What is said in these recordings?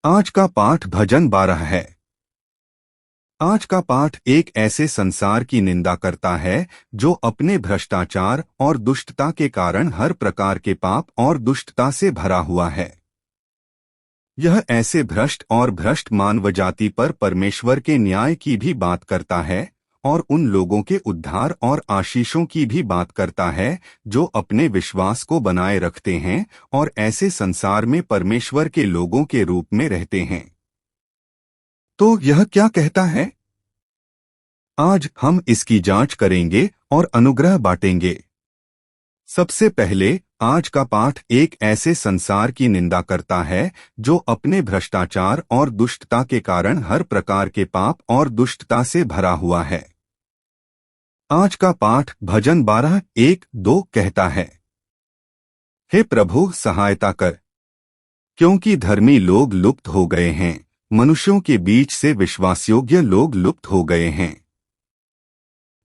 आज का पाठ भजन 12 है। आज का पाठ एक ऐसे संसार की निंदा करता है जो अपने भ्रष्टाचार और दुष्टता के कारण हर प्रकार के पाप और दुष्टता से भरा हुआ है। यह ऐसे भ्रष्ट और भ्रष्ट मानव जाति पर परमेश्वर के न्याय की भी बात करता है और उन लोगों के उद्धार और आशीषों की भी बात करता है जो अपने विश्वास को बनाए रखते हैं और ऐसे संसार में परमेश्वर के लोगों के रूप में रहते हैं। तो यह क्या कहता है? आज हम इसकी जांच करेंगे और अनुग्रह बांटेंगे। सबसे पहले आज का पाठ एक ऐसे संसार की निंदा करता है जो अपने भ्रष्टाचार और दुष्टता के कारण हर प्रकार के पाप और दुष्टता से भरा हुआ है। आज का पाठ भजन 12:1-2 कहता है, हे प्रभु सहायता कर, क्योंकि धर्मी लोग लुप्त हो गए हैं, मनुष्यों के बीच से विश्वासयोग्य लोग लुप्त हो गए हैं।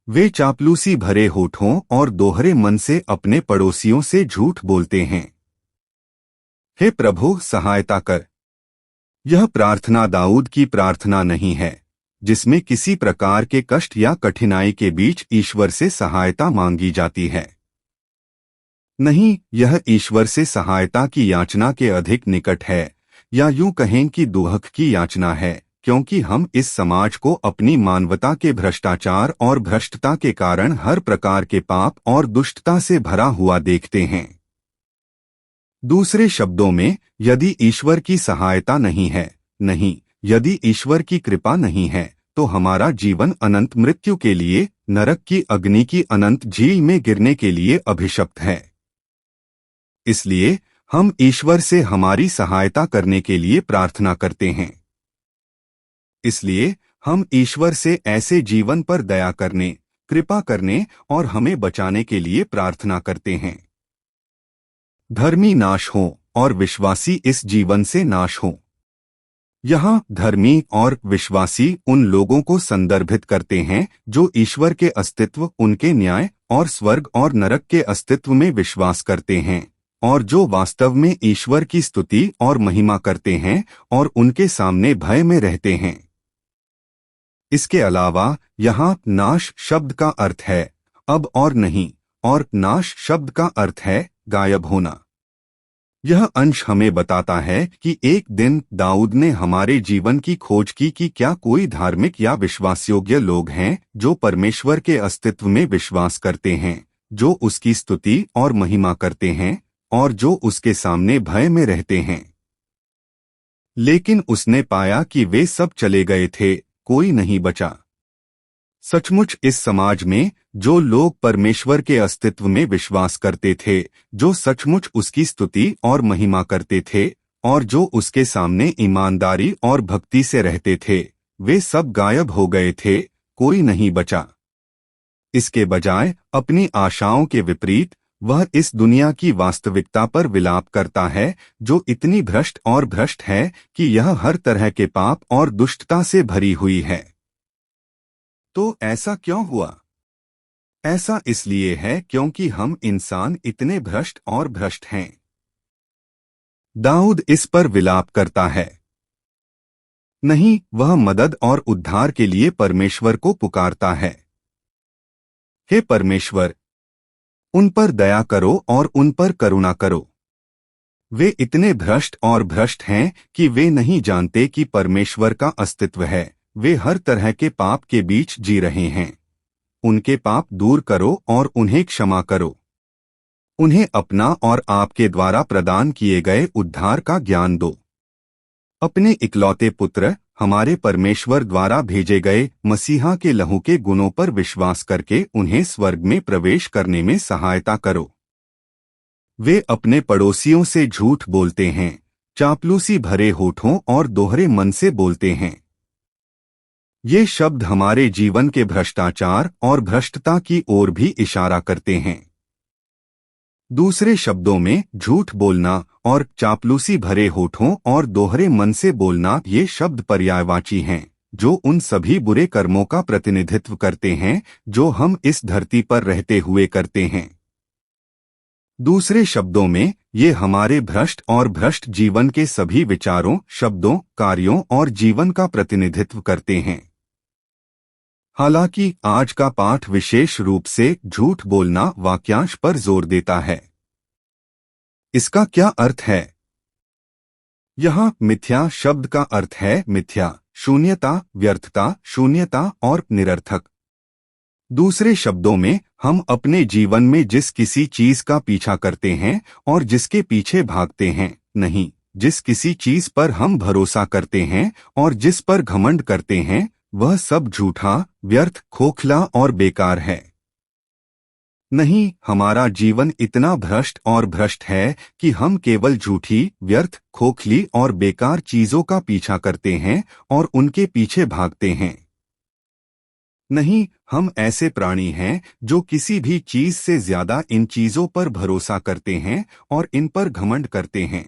वे चापलूसी भरे होठों और दोहरे मन से अपने पड़ोसियों से झूठ बोलते हैं। हे प्रभु सहायता कर। यह प्रार्थना दाऊद की प्रार्थना नहीं है, जिसमें किसी प्रकार के कष्ट या कठिनाई के बीच ईश्वर से सहायता मांगी जाती है। नहीं, यह ईश्वर से सहायता की याचना के अधिक निकट है, या यूं कहें कि दुहक की याचना है, क्योंकि हम इस समाज को अपनी मानवता के भ्रष्टाचार और भ्रष्टता के कारण हर प्रकार के पाप और दुष्टता से भरा हुआ देखते हैं। दूसरे शब्दों में, यदि ईश्वर की सहायता नहीं है, नहीं, यदि ईश्वर की कृपा नहीं है, तो हमारा जीवन अनंत मृत्यु के लिए, नरक की अग्नि की अनंत झील में गिरने के लिए अभिशप्त है। इसलिए हम ईश्वर से हमारी सहायता करने के लिए प्रार्थना करते हैं। इसलिए हम ईश्वर से ऐसे जीवन पर दया करने, कृपा करने और हमें बचाने के लिए प्रार्थना करते हैं। धर्मी नाश हों और विश्वासी इस जीवन से नाश हों। यहाँ धर्मी और विश्वासी उन लोगों को संदर्भित करते हैं जो ईश्वर के अस्तित्व, उनके न्याय और स्वर्ग और नरक के अस्तित्व में विश्वास करते हैं, और जो वास्तव में ईश्वर की स्तुति और महिमा करते हैं और उनके सामने भय में रहते हैं। इसके अलावा यहाँ नाश शब्द का अर्थ है अब और नहीं, और नाश शब्द का अर्थ है गायब होना। यह अंश हमें बताता है कि एक दिन दाऊद ने हमारे जीवन की खोज की कि क्या कोई धार्मिक या विश्वासयोग्य लोग हैं जो परमेश्वर के अस्तित्व में विश्वास करते हैं, जो उसकी स्तुति और महिमा करते हैं और जो उसके सामने भय में रहते हैं। लेकिन उसने पाया कि वे सब चले गए थे, कोई नहीं बचा। सचमुच इस समाज में जो लोग परमेश्वर के अस्तित्व में विश्वास करते थे, जो सचमुच उसकी स्तुति और महिमा करते थे और जो उसके सामने ईमानदारी और भक्ति से रहते थे, वे सब गायब हो गए थे, कोई नहीं बचा। इसके बजाय अपनी आशाओं के विपरीत वह इस दुनिया की वास्तविकता पर विलाप करता है, जो इतनी भ्रष्ट और भ्रष्ट है कि यह हर तरह के पाप और दुष्टता से भरी हुई है। तो ऐसा क्यों हुआ? ऐसा इसलिए है क्योंकि हम इंसान इतने भ्रष्ट और भ्रष्ट हैं। दाऊद इस पर विलाप करता है। नहीं, वह मदद और उद्धार के लिए परमेश्वर को पुकारता है। हे परमेश्वर, उन पर दया करो और उन पर करुणा करो। वे इतने भ्रष्ट और भ्रष्ट हैं कि वे नहीं जानते कि परमेश्वर का अस्तित्व है। वे हर तरह के पाप के बीच जी रहे हैं। उनके पाप दूर करो और उन्हें क्षमा करो। उन्हें अपना और आपके द्वारा प्रदान किए गए उद्धार का ज्ञान दो। अपने इकलौते पुत्र, हमारे परमेश्वर द्वारा भेजे गए मसीहा के लहू के गुणों पर विश्वास करके उन्हें स्वर्ग में प्रवेश करने में सहायता करो। वे अपने पड़ोसियों से झूठ बोलते हैं, चापलूसी भरे होठों और दोहरे मन से बोलते हैं। ये शब्द हमारे जीवन के भ्रष्टाचार और भ्रष्टता की ओर भी इशारा करते हैं। दूसरे शब्दों में, झूठ बोलना और चापलूसी भरे होठों और दोहरे मन से बोलना ये शब्द पर्यायवाची हैं, जो उन सभी बुरे कर्मों का प्रतिनिधित्व करते हैं जो हम इस धरती पर रहते हुए करते हैं। दूसरे शब्दों में ये हमारे भ्रष्ट और भ्रष्ट जीवन के सभी विचारों, शब्दों, कार्यों और जीवन का प्रतिनिधित्व करते हैं। हालांकि आज का पाठ विशेष रूप से झूठ बोलना वाक्यांश पर जोर देता है। इसका क्या अर्थ है? यहाँ मिथ्या शब्द का अर्थ है मिथ्या, शून्यता, व्यर्थता, शून्यता और निरर्थक। दूसरे शब्दों में हम अपने जीवन में जिस किसी चीज का पीछा करते हैं और जिसके पीछे भागते हैं, नहीं, जिस किसी चीज पर हम भरोसा करते हैं और जिस पर घमंड करते हैं, वह सब झूठा, व्यर्थ, खोखला और बेकार है। नहीं, हमारा जीवन इतना भ्रष्ट और भ्रष्ट है कि हम केवल झूठी, व्यर्थ, खोखली और बेकार चीजों का पीछा करते हैं और उनके पीछे भागते हैं। नहीं, हम ऐसे प्राणी हैं जो किसी भी चीज से ज्यादा इन चीजों पर भरोसा करते हैं और इन पर घमंड करते हैं।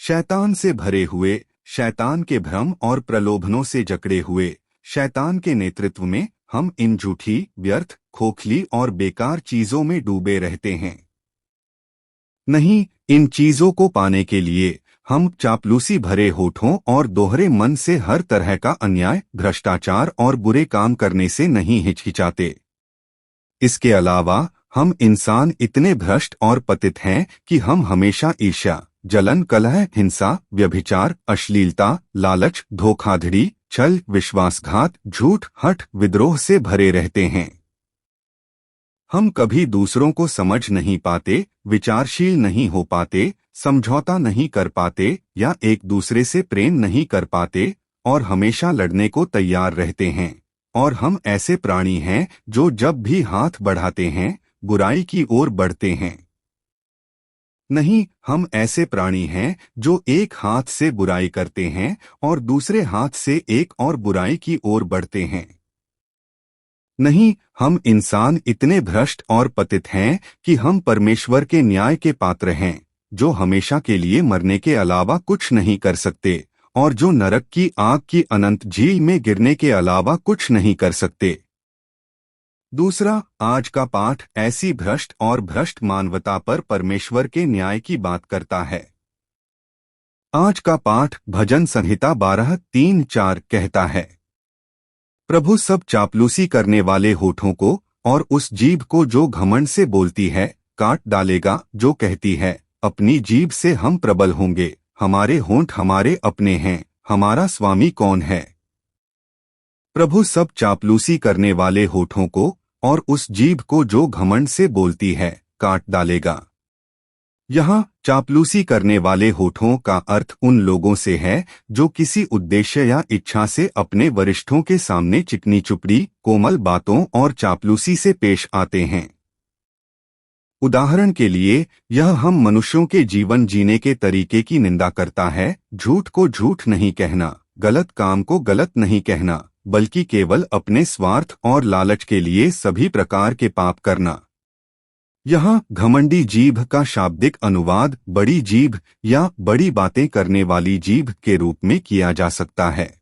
शैतान से भरे हुए, शैतान के भ्रम और प्रलोभनों से जकड़े हुए, शैतान के नेतृत्व में हम इन झूठी, व्यर्थ, खोखली और बेकार चीजों में डूबे रहते हैं। नहीं, इन चीजों को पाने के लिए हम चापलूसी भरे होठों और दोहरे मन से हर तरह का अन्याय, भ्रष्टाचार और बुरे काम करने से नहीं हिचकिचाते। इसके अलावा हम इंसान इतने भ्रष्ट और पतित हैं कि हम हमेशा ईर्ष्या, जलन, कलह, हिंसा, व्यभिचार, अश्लीलता, लालच, धोखाधड़ी, छल, विश्वासघात, झूठ, हठ, विद्रोह से भरे रहते हैं। हम कभी दूसरों को समझ नहीं पाते, विचारशील नहीं हो पाते, समझौता नहीं कर पाते या एक दूसरे से प्रेम नहीं कर पाते और हमेशा लड़ने को तैयार रहते हैं। और हम ऐसे प्राणी हैं जो जब भी हाथ बढ़ाते हैं, बुराई की ओर बढ़ते हैं। नहीं, हम ऐसे प्राणी हैं जो एक हाथ से बुराई करते हैं और दूसरे हाथ से एक और बुराई की ओर बढ़ते हैं। नहीं, हम इंसान इतने भ्रष्ट और पतित हैं कि हम परमेश्वर के न्याय के पात्र हैं, जो हमेशा के लिए मरने के अलावा कुछ नहीं कर सकते और जो नरक की आग की अनंत झील में गिरने के अलावा कुछ नहीं कर सकते। दूसरा, आज का पाठ ऐसी भ्रष्ट और भ्रष्ट मानवता पर परमेश्वर के न्याय की बात करता है। आज का पाठ भजन संहिता 12:3-4 कहता है, प्रभु सब चापलूसी करने वाले होठों को और उस जीभ को जो घमंड से बोलती है काट डालेगा, जो कहती है अपनी जीभ से हम प्रबल होंगे, हमारे होंठ हमारे अपने हैं, हमारा स्वामी कौन है। प्रभु सब चापलूसी करने वाले होठों को और उस जीभ को जो घमंड से बोलती है काट डालेगा। यहाँ चापलूसी करने वाले होठों का अर्थ उन लोगों से है जो किसी उद्देश्य या इच्छा से अपने वरिष्ठों के सामने चिकनी चुपड़ी, कोमल बातों और चापलूसी से पेश आते हैं। उदाहरण के लिए, यह हम मनुष्यों के जीवन जीने के तरीके की निंदा करता है। झूठ को झूठ नहीं कहना, गलत काम को गलत नहीं कहना, बल्कि केवल अपने स्वार्थ और लालच के लिए सभी प्रकार के पाप करना। यहाँ घमंडी जीभ का शाब्दिक अनुवाद बड़ी जीभ या बड़ी बातें करने वाली जीभ के रूप में किया जा सकता है।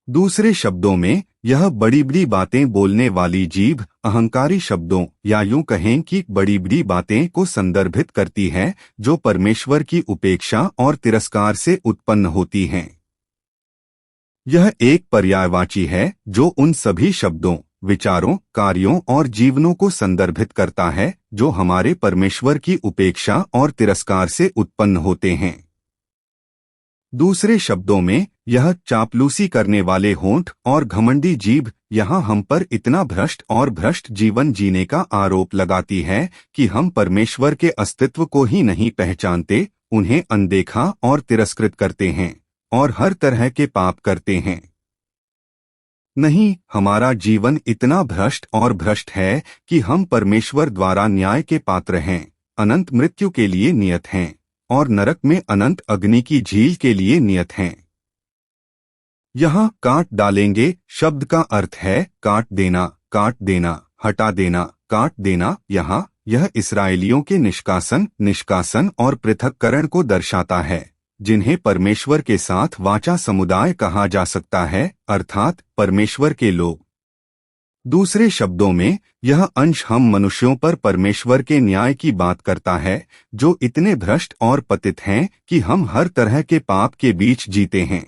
दूसरे शब्दों में, यह बड़ी बड़ी बातें बोलने वाली जीभ अहंकारी शब्दों या यूं कहें कि बड़ी बड़ी बातें को संदर्भित करती है जो परमेश्वर की उपेक्षा और तिरस्कार से उत्पन्न होती हैं। यह एक पर्यायवाची है जो उन सभी शब्दों, विचारों, कार्यों और जीवनों को संदर्भित करता है जो हमारे परमेश्वर की उपेक्षा और तिरस्कार से उत्पन्न होते हैं। दूसरे शब्दों में, यह चापलूसी करने वाले होंठ और घमंडी जीभ यहाँ हम पर इतना भ्रष्ट और भ्रष्ट जीवन जीने का आरोप लगाती है कि हम परमेश्वर के अस्तित्व को ही नहीं पहचानते, उन्हें अनदेखा और तिरस्कृत करते हैं और हर तरह के पाप करते हैं। नहीं, हमारा जीवन इतना भ्रष्ट और भ्रष्ट है कि हम परमेश्वर द्वारा न्याय के पात्र हैं, अनंत मृत्यु के लिए नियत हैं और नरक में अनंत अग्नि की झील के लिए नियत हैं। यहाँ काट डालेंगे शब्द का अर्थ है काट देना, हटा देना, काट देना। यहाँ यह इस्राएलियों के निष्कासन और पृथक्करण को दर्शाता है, जिन्हें परमेश्वर के साथ वाचा समुदाय कहा जा सकता है, अर्थात परमेश्वर के लोग। दूसरे शब्दों में यह अंश हम मनुष्यों पर परमेश्वर के न्याय की बात करता है जो इतने भ्रष्ट और पतित हैं कि हम हर तरह के पाप के बीच जीते हैं।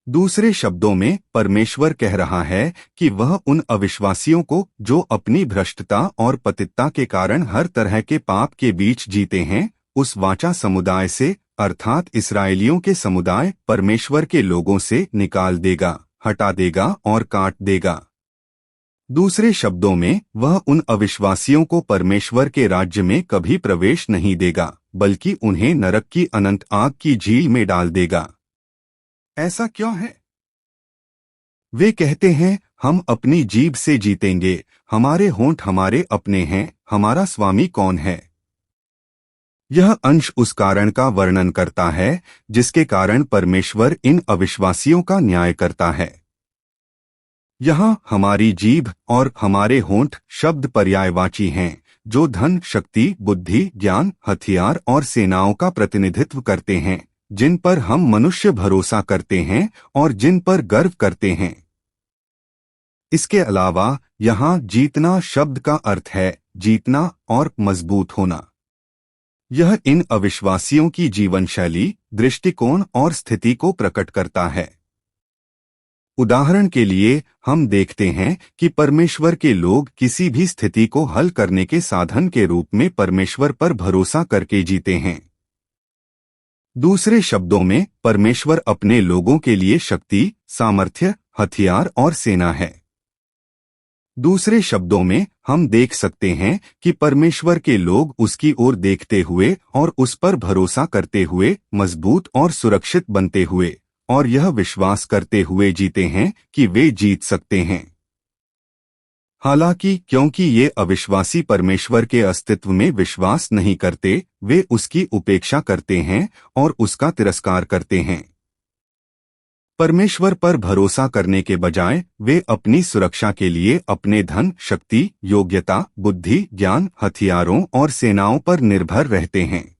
दूसरे शब्दों में परमेश्वर कह रहा है कि वह उन अविश्वासियों को जो अपनी भ्रष्टता और पतितता के कारण हर तरह के पाप के बीच जीते हैं, उस वाचा समुदाय से अर्थात इस्राएलियों के समुदाय परमेश्वर के लोगों से निकाल देगा, हटा देगा और काट देगा। दूसरे शब्दों में वह उन अविश्वासियों को परमेश्वर के राज्य में कभी प्रवेश नहीं देगा, बल्कि उन्हें नरक की अनंत आग की झील में डाल देगा। ऐसा क्यों है? वे कहते हैं, हम अपनी जीभ से जीतेंगे, हमारे होंठ हमारे अपने हैं, हमारा स्वामी कौन है। यह अंश उस कारण का वर्णन करता है जिसके कारण परमेश्वर इन अविश्वासियों का न्याय करता है। यहाँ हमारी जीभ और हमारे होंठ शब्द पर्यायवाची हैं जो धन, शक्ति, बुद्धि, ज्ञान, हथियार और सेनाओं का प्रतिनिधित्व करते हैं जिन पर हम मनुष्य भरोसा करते हैं और जिन पर गर्व करते हैं। इसके अलावा यहाँ जीतना शब्द का अर्थ है जीतना और मजबूत होना। यह इन अविश्वासियों की जीवन शैली, दृष्टिकोण और स्थिति को प्रकट करता है। उदाहरण के लिए हम देखते हैं कि परमेश्वर के लोग किसी भी स्थिति को हल करने के साधन के रूप में परमेश्वर पर भरोसा करके जीते हैं। दूसरे शब्दों में परमेश्वर अपने लोगों के लिए शक्ति, सामर्थ्य, हथियार और सेना है। दूसरे शब्दों में हम देख सकते हैं कि परमेश्वर के लोग उसकी ओर देखते हुए और उस पर भरोसा करते हुए मजबूत और सुरक्षित बनते हुए और यह विश्वास करते हुए जीते हैं कि वे जीत सकते हैं। हालांकि क्योंकि ये अविश्वासी परमेश्वर के अस्तित्व में विश्वास नहीं करते, वे उसकी उपेक्षा करते हैं और उसका तिरस्कार करते हैं। परमेश्वर पर भरोसा करने के बजाय वे अपनी सुरक्षा के लिए अपने धन, शक्ति, योग्यता, बुद्धि, ज्ञान, हथियारों और सेनाओं पर निर्भर रहते हैं।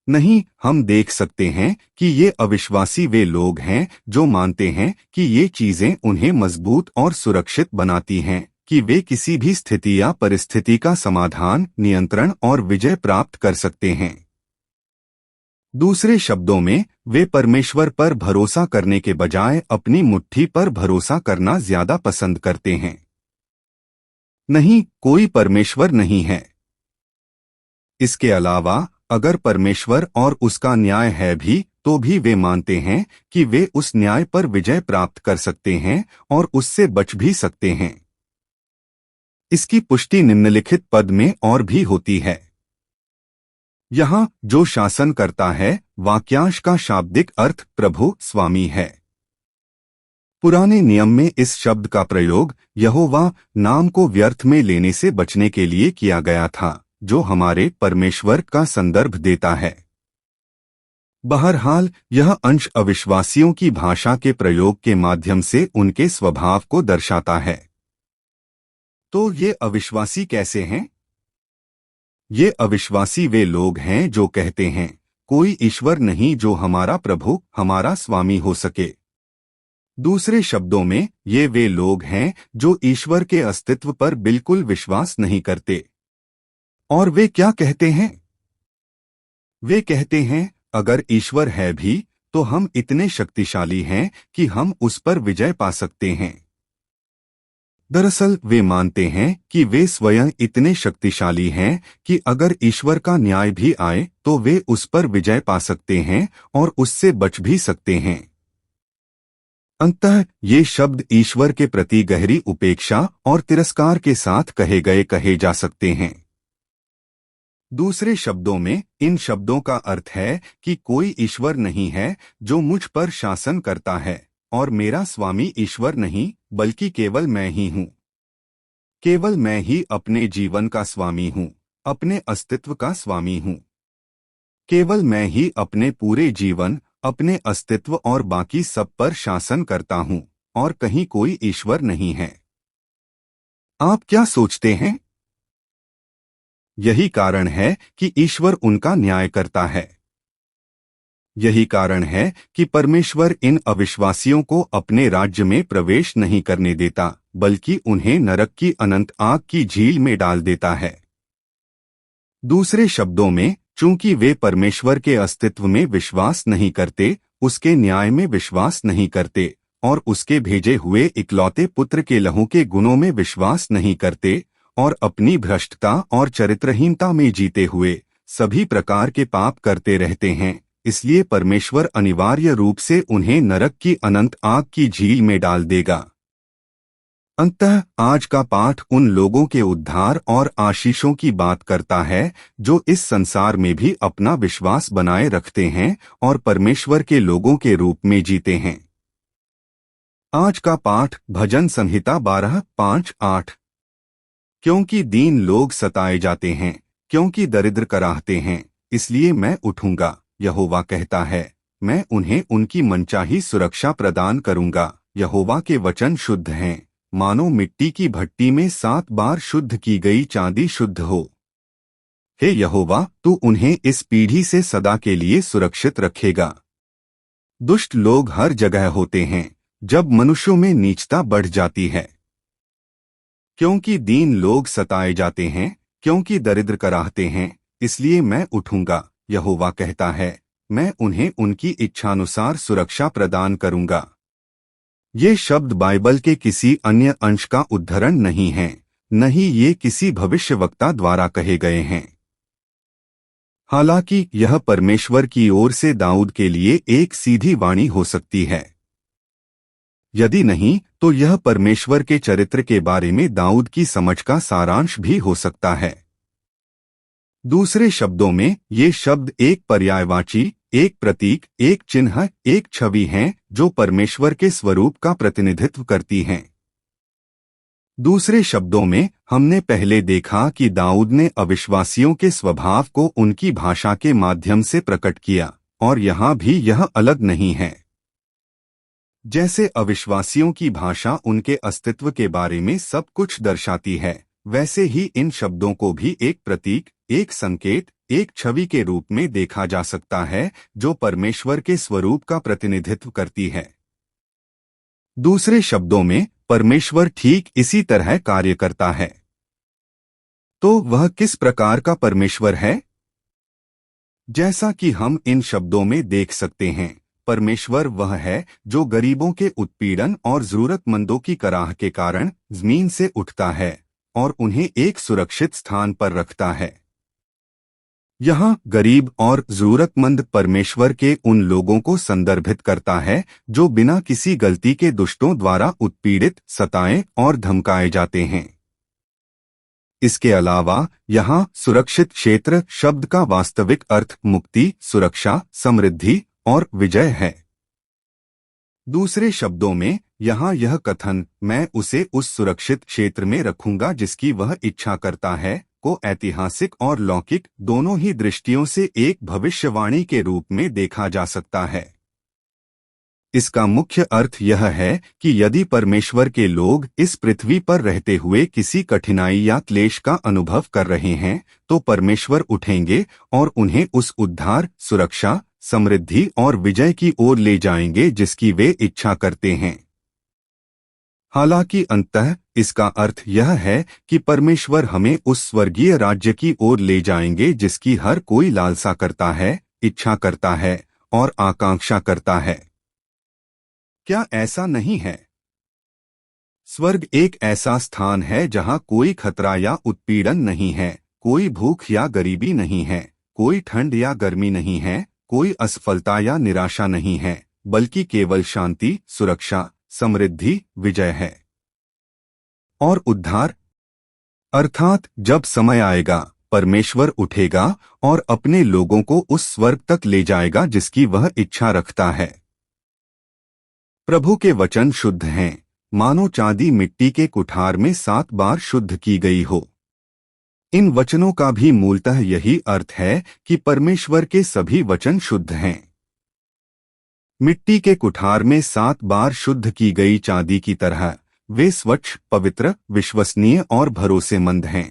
नहीं, हम देख सकते हैं कि ये अविश्वासी वे लोग हैं जो मानते हैं कि ये चीजें उन्हें मजबूत और सुरक्षित बनाती हैं कि वे किसी भी स्थिति या परिस्थिति का समाधान, नियंत्रण और विजय प्राप्त कर सकते हैं। दूसरे शब्दों में वे परमेश्वर पर भरोसा करने के बजाय अपनी मुट्ठी पर भरोसा करना ज्यादा पसंद करते हैं। नहीं, कोई परमेश्वर नहीं है। इसके अलावा अगर परमेश्वर और उसका न्याय है भी, तो भी वे मानते हैं कि वे उस न्याय पर विजय प्राप्त कर सकते हैं और उससे बच भी सकते हैं। इसकी पुष्टि निम्नलिखित पद में और भी होती है। यहाँ जो शासन करता है, वाक्यांश का शाब्दिक अर्थ प्रभु, स्वामी है। पुराने नियम में इस शब्द का प्रयोग यहोवा नाम को व्यर्थ में लेने से बचने के लिए किया गया था, जो हमारे परमेश्वर का संदर्भ देता है। बहरहाल यह अंश अविश्वासियों की भाषा के प्रयोग के माध्यम से उनके स्वभाव को दर्शाता है। तो ये अविश्वासी कैसे हैं? ये अविश्वासी वे लोग हैं जो कहते हैं, कोई ईश्वर नहीं जो हमारा प्रभु, हमारा स्वामी हो सके। दूसरे शब्दों में ये वे लोग हैं जो ईश्वर के अस्तित्व पर बिल्कुल विश्वास नहीं करते। और वे क्या कहते हैं? वे कहते हैं, अगर ईश्वर है भी तो हम इतने शक्तिशाली हैं कि हम उस पर विजय पा सकते हैं। दरअसल वे मानते हैं कि वे स्वयं इतने शक्तिशाली हैं कि अगर ईश्वर का न्याय भी आए तो वे उस पर विजय पा सकते हैं और उससे बच भी सकते हैं। अंततः ये शब्द ईश्वर के प्रति गहरी उपेक्षा और तिरस्कार के साथ कहे जा सकते हैं। दूसरे शब्दों में इन शब्दों का अर्थ है कि कोई ईश्वर नहीं है जो मुझ पर शासन करता है और मेरा स्वामी ईश्वर नहीं बल्कि केवल मैं ही हूँ। केवल मैं ही अपने जीवन का स्वामी हूँ, अपने अस्तित्व का स्वामी हूँ। केवल मैं ही अपने पूरे जीवन, अपने अस्तित्व और बाकी सब पर शासन करता हूँ और कहीं कोई ईश्वर नहीं है। आप क्या सोचते हैं? यही कारण है कि ईश्वर उनका न्याय करता है। यही कारण है कि परमेश्वर इन अविश्वासियों को अपने राज्य में प्रवेश नहीं करने देता, बल्कि उन्हें नरक की अनंत आग की झील में डाल देता है। दूसरे शब्दों में, चूंकि वे परमेश्वर के अस्तित्व में विश्वास नहीं करते, उसके न्याय में विश्वास नहीं करते और उसके भेजे हुए इकलौते पुत्र के लहू के गुणों में विश्वास नहीं करते और अपनी भ्रष्टता और चरित्रहीनता में जीते हुए सभी प्रकार के पाप करते रहते हैं, इसलिए परमेश्वर अनिवार्य रूप से उन्हें नरक की अनंत आग की झील में डाल देगा। अंततः आज का पाठ उन लोगों के उद्धार और आशीषों की बात करता है जो इस संसार में भी अपना विश्वास बनाए रखते हैं और परमेश्वर के लोगों के रूप में जीते हैं। आज का पाठ भजन संहिता 12:5-8। क्योंकि दीन लोग सताए जाते हैं, क्योंकि दरिद्र कराहते हैं, इसलिए मैं उठूंगा, यहोवा कहता है, मैं उन्हें उनकी मनचाही सुरक्षा प्रदान करूंगा। यहोवा के वचन शुद्ध हैं, मानो मिट्टी की भट्टी में 7 बार शुद्ध की गई चांदी शुद्ध हो। हे यहोवा, तू उन्हें इस पीढ़ी से सदा के लिए सुरक्षित रखेगा। दुष्ट लोग हर जगह होते हैं जब मनुष्यों में नीचता बढ़ जाती है। क्योंकि दीन लोग सताए जाते हैं, क्योंकि दरिद्र कराहते हैं, इसलिए मैं उठूंगा, यहोवा कहता है, मैं उन्हें उनकी इच्छानुसार सुरक्षा प्रदान करूंगा। ये शब्द बाइबल के किसी अन्य अंश का उद्धरण नहीं है, न ही ये किसी भविष्यवक्ता द्वारा कहे गए हैं। हालांकि यह परमेश्वर की ओर से दाऊद के लिए एक सीधी वाणी हो सकती है। यदि नहीं, तो यह परमेश्वर के चरित्र के बारे में दाऊद की समझ का सारांश भी हो सकता है। दूसरे शब्दों में, ये शब्द एक पर्यायवाची, एक प्रतीक, एक चिन्ह, एक छवि हैं जो परमेश्वर के स्वरूप का प्रतिनिधित्व करती हैं। दूसरे शब्दों में, हमने पहले देखा कि दाऊद ने अविश्वासियों के स्वभाव को उनकी भाषा के माध्यम से प्रकट किया, और यहाँ भी यह अलग नहीं है। जैसे अविश्वासियों की भाषा उनके अस्तित्व के बारे में सब कुछ दर्शाती है, वैसे ही इन शब्दों को भी एक प्रतीक, एक संकेत, एक छवि के रूप में देखा जा सकता है जो परमेश्वर के स्वरूप का प्रतिनिधित्व करती है। दूसरे शब्दों में, परमेश्वर ठीक इसी तरह कार्य करता है। तो वह किस प्रकार का परमेश्वर है? जैसा कि हम इन शब्दों में देख सकते हैं, परमेश्वर वह है जो गरीबों के उत्पीड़न और जरूरतमंदों की कराह के कारण जमीन से उठता है और उन्हें एक सुरक्षित स्थान पर रखता है। यहाँ गरीब और जरूरतमंद परमेश्वर के उन लोगों को संदर्भित करता है जो बिना किसी गलती के दुष्टों द्वारा उत्पीड़ित, सताए और धमकाए जाते हैं। इसके अलावा यहाँ सुरक्षित क्षेत्र शब्द का वास्तविक अर्थ मुक्ति, सुरक्षा, समृद्धि और विजय है। दूसरे शब्दों में, यहाँ यह कथन, मैं उसे उस सुरक्षित क्षेत्र में रखूंगा जिसकी वह इच्छा करता है, को ऐतिहासिक और लौकिक दोनों ही दृष्टियों से एक भविष्यवाणी के रूप में देखा जा सकता है। इसका मुख्य अर्थ यह है कि यदि परमेश्वर के लोग इस पृथ्वी पर रहते हुए किसी कठिनाई या क्लेश का अनुभव कर रहे हैं, तो परमेश्वर उठेंगे और उन्हें उस उद्धार, सुरक्षा, समृद्धि और विजय की ओर ले जाएंगे जिसकी वे इच्छा करते हैं। हालांकि अंततः इसका अर्थ यह है कि परमेश्वर हमें उस स्वर्गीय राज्य की ओर ले जाएंगे जिसकी हर कोई लालसा करता है, इच्छा करता है और आकांक्षा करता है। क्या ऐसा नहीं है? स्वर्ग एक ऐसा स्थान है जहां कोई खतरा या उत्पीड़न नहीं है, कोई भूख या गरीबी नहीं है, कोई ठंड या गर्मी नहीं है, कोई असफलता या निराशा नहीं है, बल्कि केवल शांति, सुरक्षा, समृद्धि, विजय है और उद्धार। अर्थात जब समय आएगा, परमेश्वर उठेगा और अपने लोगों को उस स्वर्ग तक ले जाएगा जिसकी वह इच्छा रखता है। प्रभु के वचन शुद्ध हैं, मानो चांदी मिट्टी के कुठार में 7 बार शुद्ध की गई हो। इन वचनों का भी मूलतः यही अर्थ है कि परमेश्वर के सभी वचन शुद्ध हैं। मिट्टी के कुठार में 7 बार शुद्ध की गई चांदी की तरह वे स्वच्छ, पवित्र, विश्वसनीय और भरोसेमंद हैं।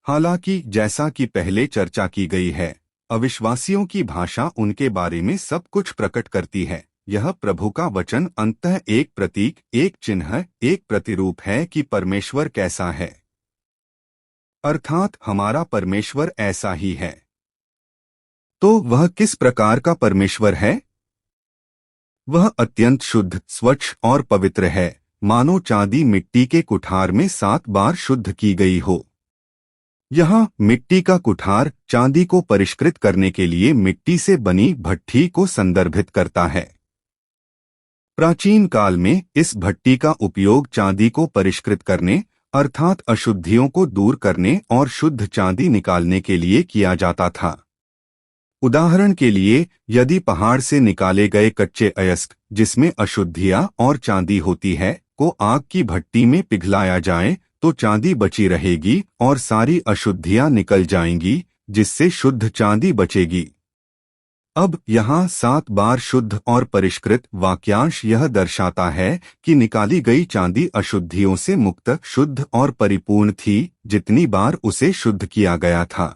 हालांकि जैसा कि पहले चर्चा की गई है, अविश्वासियों की भाषा उनके बारे में सब कुछ प्रकट करती है। यह प्रभु का वचन अंततः एक प्रतीक, एक चिन्ह, एक प्रतिरूप है कि परमेश्वर कैसा है। अर्थात हमारा परमेश्वर ऐसा ही है। तो वह किस प्रकार का परमेश्वर है? वह अत्यंत शुद्ध, स्वच्छ और पवित्र है, मानो चांदी मिट्टी के कुठार में 7 बार शुद्ध की गई हो। यहाँ मिट्टी का कुठार चांदी को परिष्कृत करने के लिए मिट्टी से बनी भट्ठी को संदर्भित करता है। प्राचीन काल में इस भट्टी का उपयोग चांदी को परिष्कृत करने अर्थात अशुद्धियों को दूर करने और शुद्ध चांदी निकालने के लिए किया जाता था। उदाहरण के लिए, यदि पहाड़ से निकाले गए कच्चे अयस्क, जिसमें अशुद्धियां और चांदी होती है, को आग की भट्टी में पिघलाया जाए तो चांदी बची रहेगी और सारी अशुद्धियां निकल जाएंगी, जिससे शुद्ध चांदी बचेगी। अब यहाँ 7 बार शुद्ध और परिष्कृत वाक्यांश यह दर्शाता है कि निकाली गई चांदी अशुद्धियों से मुक्त, शुद्ध और परिपूर्ण थी, जितनी बार उसे शुद्ध किया गया था।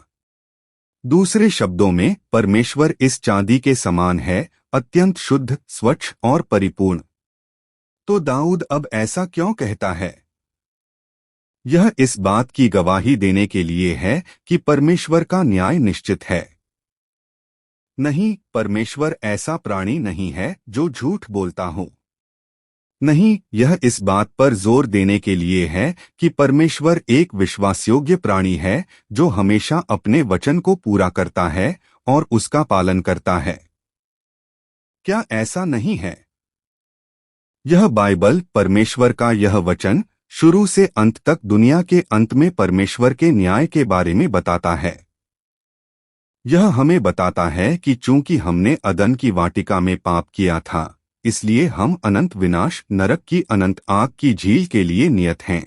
दूसरे शब्दों में, परमेश्वर इस चांदी के समान है, अत्यंत शुद्ध, स्वच्छ और परिपूर्ण। तो दाऊद अब ऐसा क्यों कहता है? यह इस बात की गवाही देने के लिए है कि परमेश्वर का न्याय निश्चित है। नहीं, परमेश्वर ऐसा प्राणी नहीं है जो झूठ बोलता हो। नहीं, यह इस बात पर जोर देने के लिए है कि परमेश्वर एक विश्वासयोग्य प्राणी है जो हमेशा अपने वचन को पूरा करता है और उसका पालन करता है। क्या ऐसा नहीं है? यह बाइबल, परमेश्वर का यह वचन, शुरू से अंत तक दुनिया के अंत में परमेश्वर के न्याय के बारे में बताता है। यह हमें बताता है कि चूंकि हमने अदन की वाटिका में पाप किया था, इसलिए हम अनंत विनाश, नरक की अनंत आग की झील के लिए नियत हैं।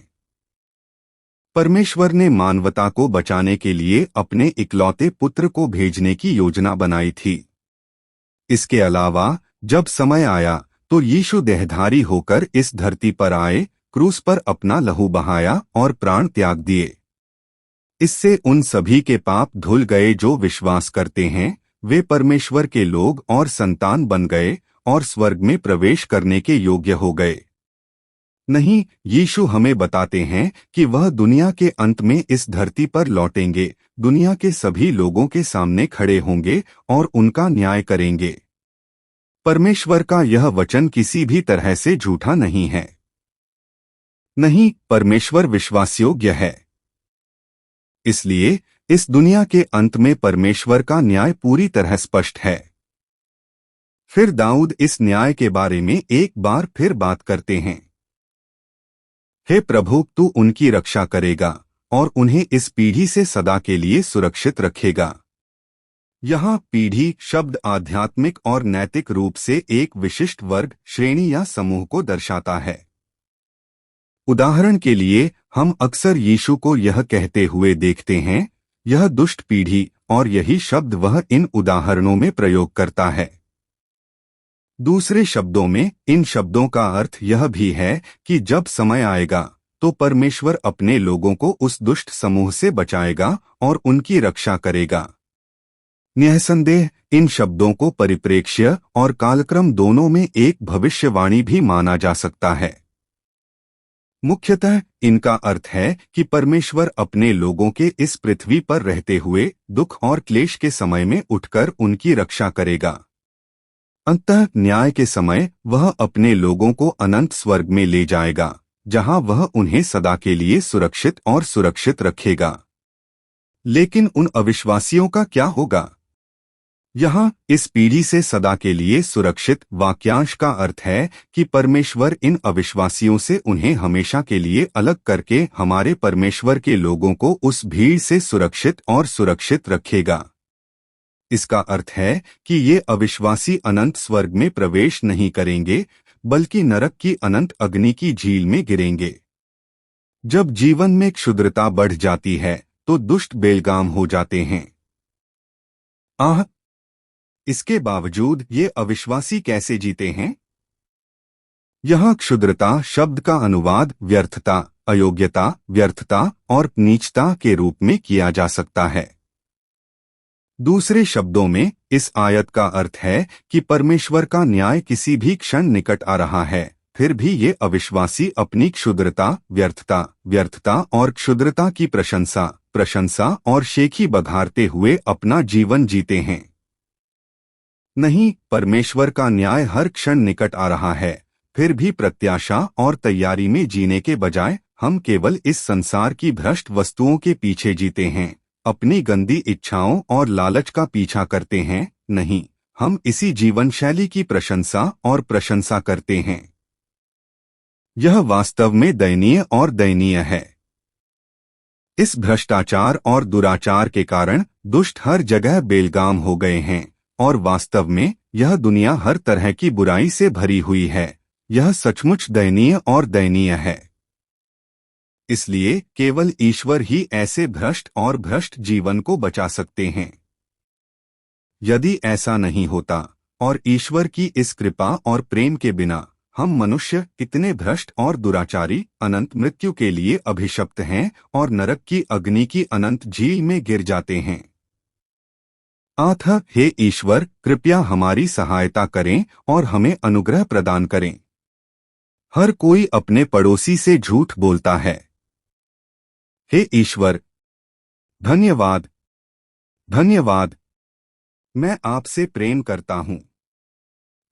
परमेश्वर ने मानवता को बचाने के लिए अपने इकलौते पुत्र को भेजने की योजना बनाई थी। इसके अलावा जब समय आया तो यीशु देहधारी होकर इस धरती पर आए, क्रूस पर अपना लहू बहाया और प्राण त्याग दिए। इससे उन सभी के पाप धुल गए जो विश्वास करते हैं। वे परमेश्वर के लोग और संतान बन गए और स्वर्ग में प्रवेश करने के योग्य हो गए। नहीं, यीशु हमें बताते हैं कि वह दुनिया के अंत में इस धरती पर लौटेंगे, दुनिया के सभी लोगों के सामने खड़े होंगे और उनका न्याय करेंगे। परमेश्वर का यह वचन किसी भी तरह से झूठा नहीं है। नहीं, परमेश्वर विश्वासयोग्य है। इसलिए इस दुनिया के अंत में परमेश्वर का न्याय पूरी तरह स्पष्ट है। फिर दाऊद इस न्याय के बारे में एक बार फिर बात करते हैं। हे प्रभु, तू उनकी रक्षा करेगा और उन्हें इस पीढ़ी से सदा के लिए सुरक्षित रखेगा। यहाँ पीढ़ी शब्द आध्यात्मिक और नैतिक रूप से एक विशिष्ट वर्ग, श्रेणी या समूह को दर्शाता है। उदाहरण के लिए, हम अक्सर यीशु को यह कहते हुए देखते हैं, यह दुष्ट पीढ़ी, और यही शब्द वह इन उदाहरणों में प्रयोग करता है। दूसरे शब्दों में, इन शब्दों का अर्थ यह भी है कि जब समय आएगा तो परमेश्वर अपने लोगों को उस दुष्ट समूह से बचाएगा और उनकी रक्षा करेगा। निःसंदेह इन शब्दों को परिप्रेक्ष्य और कालक्रम दोनों में एक भविष्यवाणी भी माना जा सकता है। मुख्यतः इनका अर्थ है कि परमेश्वर अपने लोगों के इस पृथ्वी पर रहते हुए दुख और क्लेश के समय में उठकर उनकी रक्षा करेगा। अंततः न्याय के समय वह अपने लोगों को अनंत स्वर्ग में ले जाएगा, जहां वह उन्हें सदा के लिए सुरक्षित और सुरक्षित रखेगा। लेकिन उन अविश्वासियों का क्या होगा? यहाँ इस पीढ़ी से सदा के लिए सुरक्षित वाक्यांश का अर्थ है कि परमेश्वर इन अविश्वासियों से उन्हें हमेशा के लिए अलग करके हमारे परमेश्वर के लोगों को उस भीड़ से सुरक्षित और सुरक्षित रखेगा। इसका अर्थ है कि ये अविश्वासी अनंत स्वर्ग में प्रवेश नहीं करेंगे, बल्कि नरक की अनंत अग्नि की झील में गिरेंगे। जब जीवन में क्षुद्रता बढ़ जाती है तो दुष्ट बेलगाम हो जाते हैं। इसके बावजूद ये अविश्वासी कैसे जीते हैं? यहाँ क्षुद्रता शब्द का अनुवाद व्यर्थता, अयोग्यता, व्यर्थता और नीचता के रूप में किया जा सकता है। दूसरे शब्दों में इस आयत का अर्थ है कि परमेश्वर का न्याय किसी भी क्षण निकट आ रहा है। फिर भी ये अविश्वासी अपनी व्यर्थता और क्षुद्रता की प्रशंसा और शेखी बघारते हुए अपना जीवन जीते हैं। नहीं, परमेश्वर का न्याय हर क्षण निकट आ रहा है। फिर भी प्रत्याशा और तैयारी में जीने के बजाय हम केवल इस संसार की भ्रष्ट वस्तुओं के पीछे जीते हैं, अपनी गंदी इच्छाओं और लालच का पीछा करते हैं। नहीं, हम इसी जीवन शैली की प्रशंसा करते हैं। यह वास्तव में दयनीय है। इस भ्रष्टाचार और दुराचार के कारण दुष्ट हर जगह बेलगाम हो गए हैं और वास्तव में यह दुनिया हर तरह की बुराई से भरी हुई है। यह सचमुच दयनीय है। इसलिए केवल ईश्वर ही ऐसे भ्रष्ट जीवन को बचा सकते हैं। यदि ऐसा नहीं होता और ईश्वर की इस कृपा और प्रेम के बिना हम मनुष्य इतने भ्रष्ट और दुराचारी अनंत मृत्यु के लिए अभिशप्त हैं और नरक की अग्नि की अनंत झील में गिर जाते हैं। अतः हे ईश्वर, कृपया हमारी सहायता करें और हमें अनुग्रह प्रदान करें। हर कोई अपने पड़ोसी से झूठ बोलता है। हे ईश्वर, धन्यवाद। मैं आपसे प्रेम करता हूँ।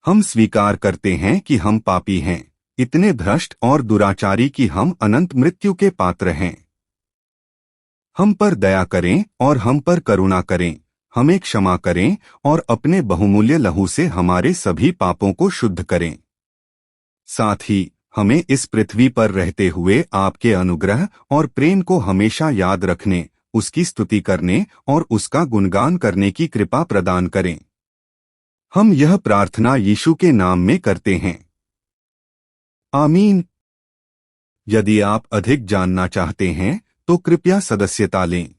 हम स्वीकार करते हैं कि हम पापी हैं, इतने भ्रष्ट और दुराचारी कि हम अनंत मृत्यु के पात्र हैं। हम पर दया करें और हम पर करुणा करें, हमें क्षमा करें और अपने बहुमूल्य लहू से हमारे सभी पापों को शुद्ध करें। साथ ही हमें इस पृथ्वी पर रहते हुए आपके अनुग्रह और प्रेम को हमेशा याद रखने, उसकी स्तुति करने और उसका गुणगान करने की कृपा प्रदान करें। हम यह प्रार्थना यीशु के नाम में करते हैं। आमीन। यदि आप अधिक जानना चाहते हैं तो कृपया सदस्यता लें।